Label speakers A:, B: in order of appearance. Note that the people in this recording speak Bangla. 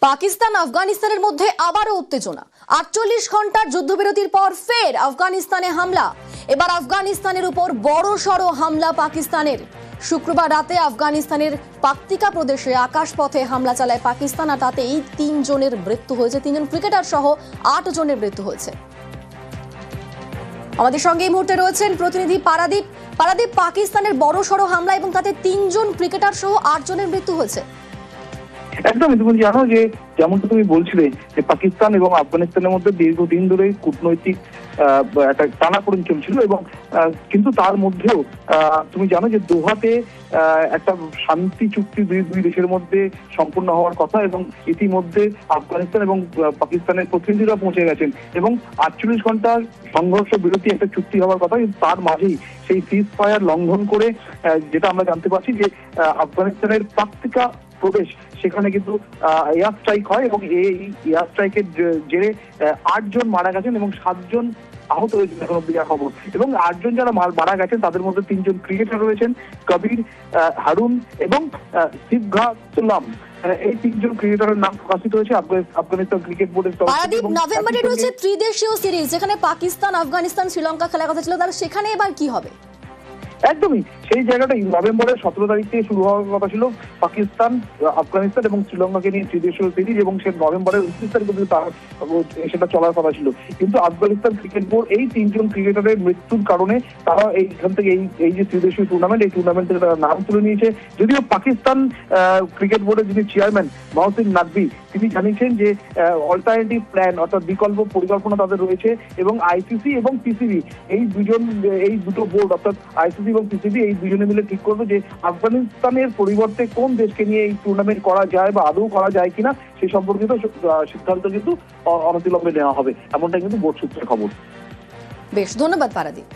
A: পাকিস্তান আফগানিস্তানের মধ্যে আবারও উত্তেজনা। ৪৮ ঘন্টার যুদ্ধবিরতির পর ফের আফগানিস্তানে হামলা। এবার আফগানিস্তানের উপর বড়সড় হামলা পাকিস্তানের। শুক্রবার রাতে আফগানিস্তানের পাকতিকা প্রদেশে আকাশপথে হামলা চালায় পাকিস্তান, আর তাতেই ৩ জনের মৃত্যু হয়েছে। ৩ জন ক্রিকেটার সহ ৮ জনের মৃত্যু হয়েছে। আমাদের সঙ্গে এই মুহূর্তে রয়েছেন প্রতিনিধি পারাদীপ। পারাদীপ, পাকিস্তানের বড়সড় হামলা এবং তাতে ৩ জন ক্রিকেটার সহ ৮ জনের মৃত্যু হয়েছে।
B: একদমই, তুমি জানো যে যেমনটা তুমি বলছিলে যে পাকিস্তান এবং আফগানিস্তানের মধ্যে দীর্ঘদিন ধরে কূটনৈতিক একটা টানাপোড়েন চলছিল, এবং কিন্তু তার মধ্যেও তুমি জানো যে দোহাতে একটা শান্তি চুক্তি দুই দেশের মধ্যে সম্পূর্ণ হওয়ার কথা, এবং ইতিমধ্যে আফগানিস্তান এবং পাকিস্তানের প্রতিনিধিরা পৌঁছে গেছেন এবং ৪৮ ঘন্টার সংঘর্ষ বিরতি একটা চুক্তি হওয়ার কথা। কিন্তু তার মাঝেই সেই সিজ ফায়ার লঙ্ঘন করে যেটা আমরা জানতে পারছি যে আফগানিস্তানের পাকতিকা প্রদেশ, সেখানে কিন্তু এয়ার স্ট্রাইক হয় এবং এই এয়ার স্ট্রাইকের জেরে ৮ জন মারা গেছেন এবং ৭ জন আহত হয়েছেন এখন অব্দি খবর। এবং ৮ জন যারা মারা গেছেন তাদের মধ্যে ৩ জন ক্রিকেটার রয়েছেন, কবির, হারুন এবং সিবঘাতুল্লাম। এই ৩ জন ক্রিকেটারের নাম প্রকাশিত হয়েছে আফগানিস্তান ক্রিকেট বোর্ডের তরফ থেকে।
A: নভেম্বরে রয়েছে ত্রিদেশীয় সিরিজ, যেখানে পাকিস্তান, আফগানিস্তান, শ্রীলঙ্কা খেলার কথা ছিল, তাহলে সেখানে এবার কি হবে?
B: একদমই সেই জায়গাটাই নভেম্বরের ১৭ তারিখ থেকে শুরু হওয়ার কথা ছিল পাকিস্তান, আফগানিস্তান এবং শ্রীলঙ্কাকে নিয়ে ত্রিদেশীয় সিরিজ, এবং সে নভেম্বরের ২৯ তারিখ অবধি সেটা চলার কথা ছিল। কিন্তু আফগানিস্তান ক্রিকেট বোর্ড এই ৩ জন ক্রিকেটারের মৃত্যুর কারণে তারা এইখান থেকে এই যে ত্রিদেশীয় টুর্নামেন্ট, এই টুর্নামেন্ট থেকে তারা নাম তুলে নিয়েছে। যদিও পাকিস্তান ক্রিকেট বোর্ডের যিনি চেয়ারম্যান মহসিন নাকভি, তিনি জানিয়েছেন যে অল্টারনেটিভ প্ল্যান অর্থাৎ বিকল্প পরিকল্পনা তাদের রয়েছে, এবং আইসিসি এবং পিসিবি এই দুটো বোর্ড অর্থাৎ আইসিসি এবং পিসিবি এই দুজনে মিলে ঠিক করবে যে আফগানিস্তানের পরিবর্তে কোন দেশকে নিয়ে এই টুর্নামেন্ট করা যায় বা আদৌ করা যায় কিনা সে সম্পর্কিত সিদ্ধান্ত কিন্তু অনতিবিলম্বে নেওয়া হবে, এমনটা কিন্তু বোর্ড সূত্রে খবর।
A: বেশ, ধন্যবাদ পারাদীপ।